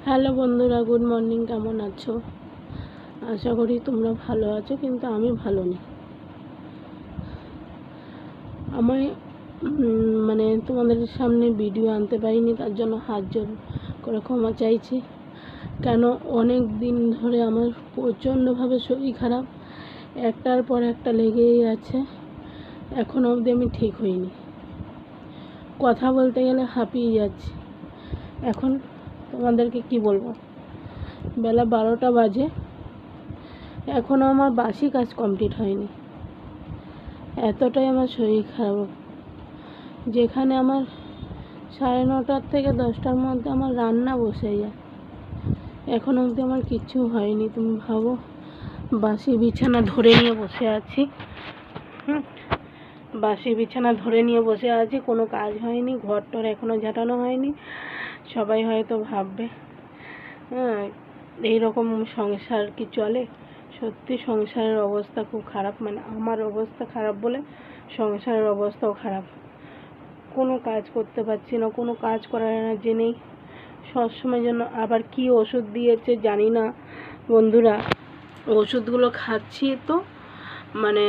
Hello বন্ধুরা, good morning. কেমন আছো? আশা করি তোমরা ভালো আছো, কিন্তু আমি ভালো নেই। আমি মানে তোমাদের সামনে ভিডিও আনতে পারিনি, তার জন্য হাত জোর করে ক্ষমা চাইছি। কেন, অনেক দিন ধরে আমার প্রচণ্ডভাবে শরীর খারাপ, একটার পর একটা লেগেই আছে। এখনও অবধি আমি ঠিক হইনি। কথা বলতে গেলে হাঁপিয়ে যাচ্ছি। এখন তোমাদেরকে কি বলবো, বেলা 12টা বাজে, এখনও আমার বাসি কাজ কমপ্লিট হয়নি। এতটাই আমার শরীর খারাপ। যেখানে আমার 9:30 থেকে 10টার মধ্যে আমার রান্না বসে যায়, এখন অবধি আমার কিচ্ছু হয়নি। তুমি ভাবো, বাসি বিছানা ধরে নিয়ে বসে আছি। বাসি বিছানা ধরে নিয়ে বসে আছি, কোনো কাজ হয়নি, ঘর টর এখনও ঝাঁটানো হয়নি। সবাই হয়তো ভাববে এইরকম সংসার কি চলে? সত্যি সংসারের অবস্থা খুব খারাপ। মানে আমার অবস্থা খারাপ বলে সংসারের অবস্থাও খারাপ। কোনো কাজ করতে পারছি না, কোনো কাজ করার এনার্জি নেই। সবসময় জন্য আবার কি ওষুধ দিয়েছে জানি না বন্ধুরা। ওষুধগুলো খাচ্ছি তো মানে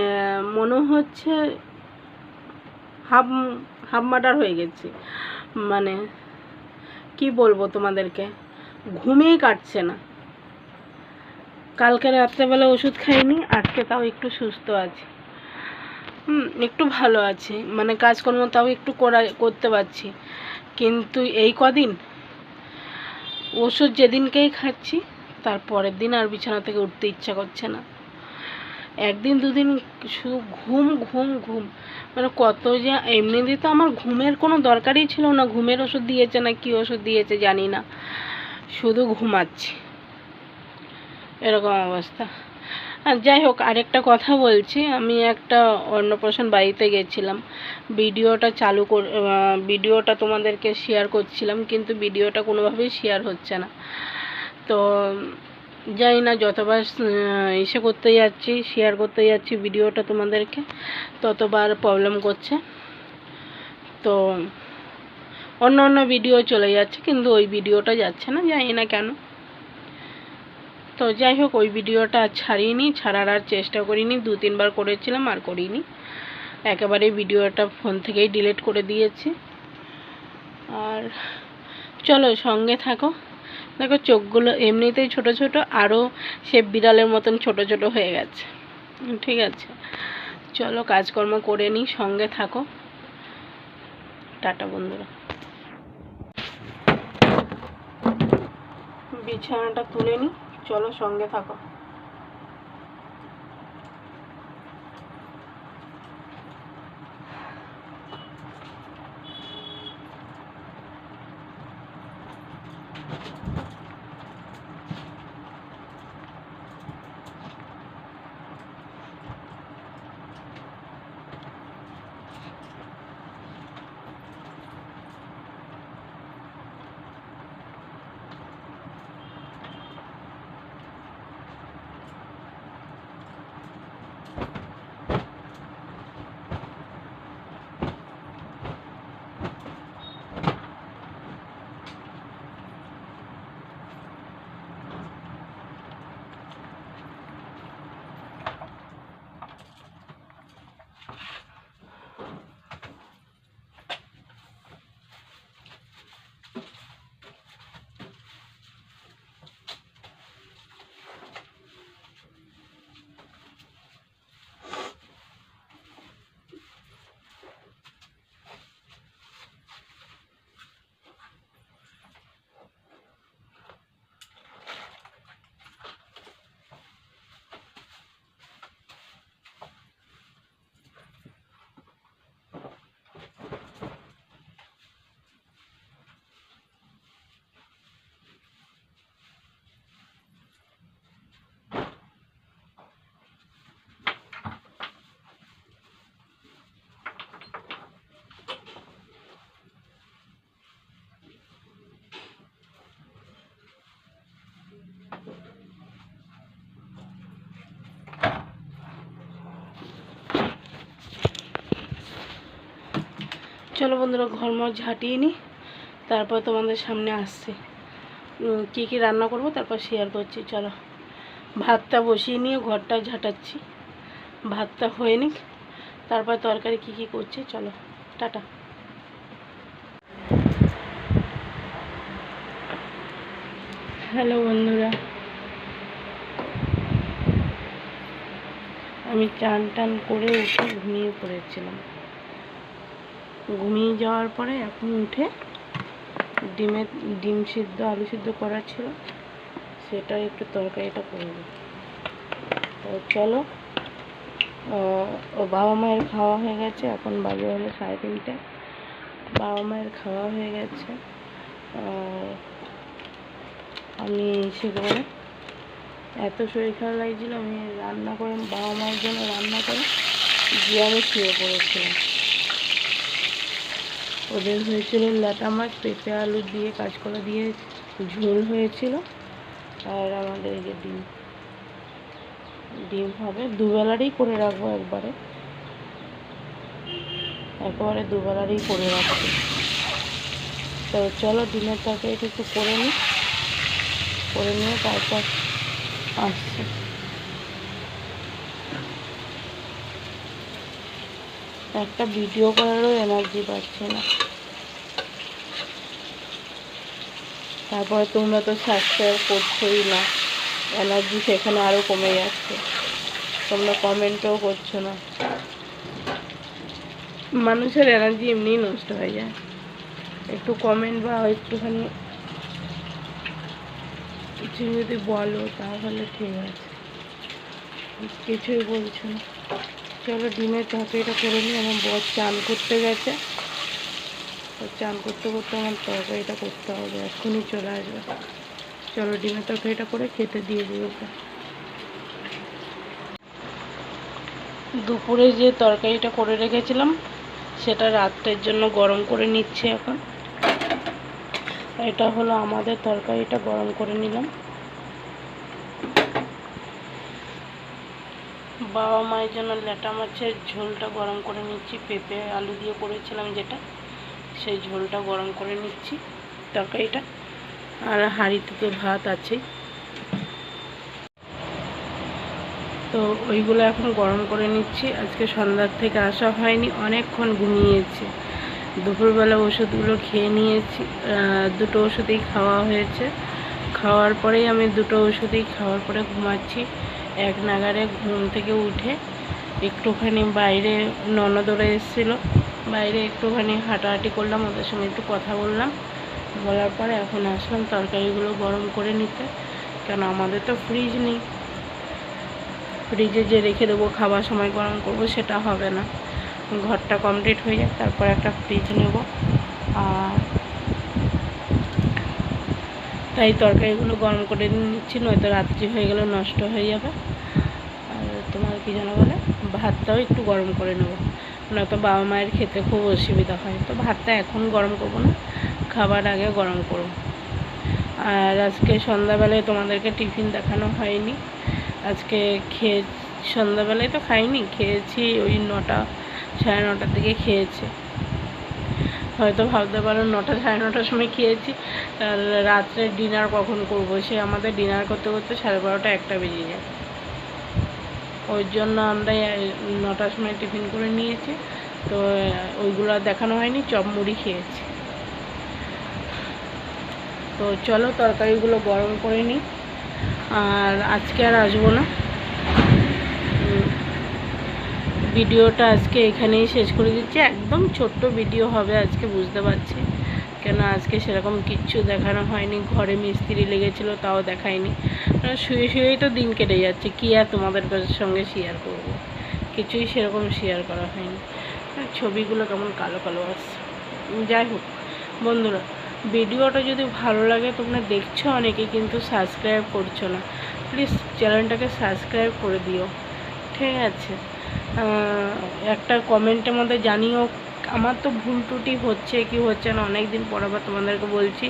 মনে হচ্ছে হাফ মার্ডার হয়ে গেছি। মানে কি বলবো তোমাদেরকে, ঘুমেই কাটছে না। কালকে রাত্রেবেলা ওষুধ খাইনি, আজকে তাও একটু সুস্থ আছি, একটু ভালো আছি। মানে কাজকর্ম তাও একটু করতে পারছি। কিন্তু এই কদিন ওষুধ যেদিনকেই খাচ্ছি, তার পরের দিন আর বিছানা থেকে উঠতে ইচ্ছা করছে না। একদিন দুদিন শুধু ঘুম ঘুম ঘুম। মানে কত যে, এমনিতে তো আমার ঘুমের কোনো দরকারই ছিল না। ঘুমের ওষুধ দিয়েছে না কি ওষুধ দিয়েছে জানি না, শুধু ঘুমাচ্ছি, এরকম অবস্থা। আর যাই হোক, আরেকটা কথা বলছি। আমি একটা অন্নপ্রাশন বাড়িতে গেছিলাম, ভিডিওটা তোমাদেরকে শেয়ার করছিলাম, কিন্তু ভিডিওটা কোনোভাবেই শেয়ার হচ্ছে না। তো জানি না, যতবার শেয়ার করতে যাচ্ছি ভিডিওটা তোমাদেরকে, ততবার প্রবলেম করছে। তো অন্য ভিডিও চলে যাচ্ছে, কিন্তু ওই ভিডিওটা যাচ্ছে না, জানি না কেন। তো যাই হোক, ওই ভিডিওটা আর ছাড়িনি, ছাড়ার আর চেষ্টা করিনি। 2-3বার করেছিলাম, আর করিনি। একেবারে ভিডিওটা ফোন থেকেই ডিলিট করে দিয়েছি। আর চলো সঙ্গে থাকো। দেখো, চোখগুলো এমনিতেই ছোট ছোট, আরও সে বিড়ালের মতন ছোট ছোট হয়ে গেছে। ঠিক আছে, চলো কাজকর্ম করে নিই, সঙ্গে থাকো। টাটা বন্ধুরা। বিছানাটা তুলে নিই, চলো সঙ্গে থাকো। চলো বন্ধুরা, ঘরমর ঝাঁটিয়ে নিই, তারপর তোমাদের সামনে আসছি। কী কী রান্না করব তারপর শেয়ার করছি। চলো, ভাতটা বসিয়ে নিয়ে ঘরটা ঝাঁটাচ্ছি, ভাতটা হয়ে নিক, তারপর তরকারি কী কী করছি। চলো, টাটা। হ্যালো বন্ধুরা, আমি চান টান করে উঠে ঘুমিয়ে পড়েছিলাম। ঘুমিয়ে যাওয়ার পরে এখন উঠে ডিম সিদ্ধ আলু সিদ্ধ করা ছিল, সেটা একটু তরকারিটা করব। তো চলো, ও বাবা মায়ের খাওয়া হয়ে গেছে, এখন বাজে হলো 3:30। বাবা মায়ের খাওয়া হয়ে গেছে, আমি সেগুলো এত শরীর খারাপ লাগছিল, আমি রান্না করে বাবা মায়ের জন্য রান্না করে গিয়ে আমি শুয়ে পড়েছিলাম। ওদের হয়েছিল ল্যাটা মাছ, পেঁপে আলু দিয়ে কাঁচকলা দিয়ে ঝোল হয়েছিল, আর আমাদের এই যে ডিম হবে, দুবেলারই করে রাখবো, একেবারে দুবেলারই করে রাখবো। তো চলো, ডিমের তরকারিটা একটু করে নিয়ে তারপর আসছি। একটা ভিডিও করারও এনার্জি পাচ্ছি না। তারপরে তোমরা তো সাবস্ক্রাইব করছোই না, এনার্জি সেখানে আরও কমে যাচ্ছে, তোমরা কমেন্টও করছো না। মানুষের এনার্জি এমনিই নষ্ট হয়ে যায়, একটু কমেন্ট বা একটুখানি কিছু যদি বলো তাহলে ঠিক আছে, কিছুই বলছো না। চলো, ডিমের তরকারিটা করে নিই। আমার বর চান করতে গেছে, চান করতে করতে আমার তরকারিটা করতে হবে, এক্ষুনি চলে আসবে। চলো, ডিমের তরকারিটা করে খেতে দিয়ে দিই। দুপুরে যে তরকারিটা করে রেখেছিলাম সেটা রাত্রের জন্য গরম করে নিচ্ছি এখন। এটা হলো আমাদের তরকারিটা, গরম করে নিলাম। বাবা মায়ের জন্য ল্যাটা মাছের ঝোলটা গরম করে নিচ্ছি, পেঁপে আলু দিয়ে করেছিলাম যেটা, সেই ঝোলটা গরম করে নিচ্ছি তরকারিটা। আর হাঁড়িতে তো ভাত আছে, তো ওইগুলো এখন গরম করে নিচ্ছি। আজকে সন্ধ্যার থেকে আসা হয়নি, অনেকক্ষণ ঘুমিয়েছি। দুপুরবেলা ওষুধগুলো খেয়ে নিয়েছি, দুটো ওষুধই খাওয়া হয়েছে। খাওয়ার পরেই আমি দুটো ওষুধই খাওয়ার পরে ঘুমাচ্ছি। এক নাগারে ঘুম থেকে উঠে একটুখানি বাইরে ননদরা এসেছিলো, বাইরে একটুখানি হাঁটাহাঁটি করলাম, ওদের সঙ্গে একটু কথা বললাম। বলার পরে এখন আসলাম তরকারিগুলো গরম করে নিতে, কেন আমাদের তো ফ্রিজ নেই। ফ্রিজে যে রেখে দেবো খাবার সময় গরম করব সেটা হবে না, ঘরটা কমপ্লিট হয়ে যায় তারপর একটা ফ্রিজ নেব। আর তাই তরকারিগুলো গরম করে নিচ্ছি, নয়তো রাত্রি হয়ে গেলে নষ্ট হয়ে যাবে। আর তোমার কি যেন বলে, ভাতটাও একটু গরম করে নেবো, নয়তো বাবা মায়ের খেতে খুব অসুবিধা হয়। তো ভাতটা এখন গরম করব না, খাবার আগে গরম করব। আর আজকে সন্ধ্যাবেলায় তোমাদেরকে টিফিন দেখানো হয়নি। আজকে সন্ধ্যাবেলায় তো খাইনি, খেয়েছি ওই 9টা সাড়ে 9টার দিকে খেয়েছি। হয়তো ভাবতে পারো 9টা সাড়ে 9টার সময় খেয়েছি, আর রাত্রে ডিনার কখন করব, সে আমাদের ডিনার করতে করতে 12:30 1টা বেজে যায়। ওই জন্য আমরা 9টার সময় টিফিন করে নিয়েছি, তো ওইগুলো দেখানো হয়নি, চপ মুড়ি খেয়েছি। তো চলো, তরকারিগুলো গরম করে নিই। আর আজকে আর আসবো না, ভিডিওটা আজকে এখানেই শেষ করে দিচ্ছি। একদম ছোট্ট ভিডিও হবে আজকে, বুঝতে পারছি, কেন আজকে সেরকম কিচ্ছু দেখানো হয়নি। ঘরে মিস্ত্রি লেগেছিলো, তাও দেখায়নি। শুয়ে শুয়েই তো দিন কেটে যাচ্ছে, কী আর তোমাদের সঙ্গে শেয়ার করব, কিছুই সেরকম শেয়ার করা হয়নি। ছবিগুলো কেমন কালো কালো আসছে। যাই হোক বন্ধুরা, ভিডিওটা যদি ভালো লাগে, তোমরা দেখছো অনেকে কিন্তু সাবস্ক্রাইব করছো না, প্লিজ চ্যানেলটাকে সাবস্ক্রাইব করে দিও, ঠিক আছে? একটা কমেন্টের মধ্যে জানিও আমার তো ভুল ত্রুটি হচ্ছে কি হচ্ছে না। অনেক দিন পর আবার তোমাদেরকে বলছি,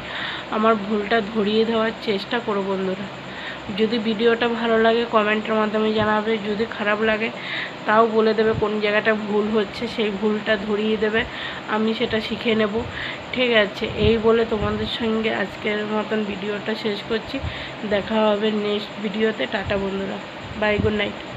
আমার ভুলটা ধরিয়ে দেওয়ার চেষ্টা করো বন্ধুরা, যদি ভিডিওটা ভালো লাগে কমেন্টের মাধ্যমে জানাবে, যদি খারাপ লাগে তাও বলে দেবে কোন জায়গাটা ভুল হচ্ছে, সেই ভুলটা ধরিয়ে দেবে, আমি সেটা শিখে নেব। ঠিক আছে, এই বলে তোমাদের সঙ্গে আজকের মতন ভিডিওটা শেষ করছি। দেখা হবে নেক্সট ভিডিওতে। টাটা বন্ধুরা, বাই, গুড নাইট।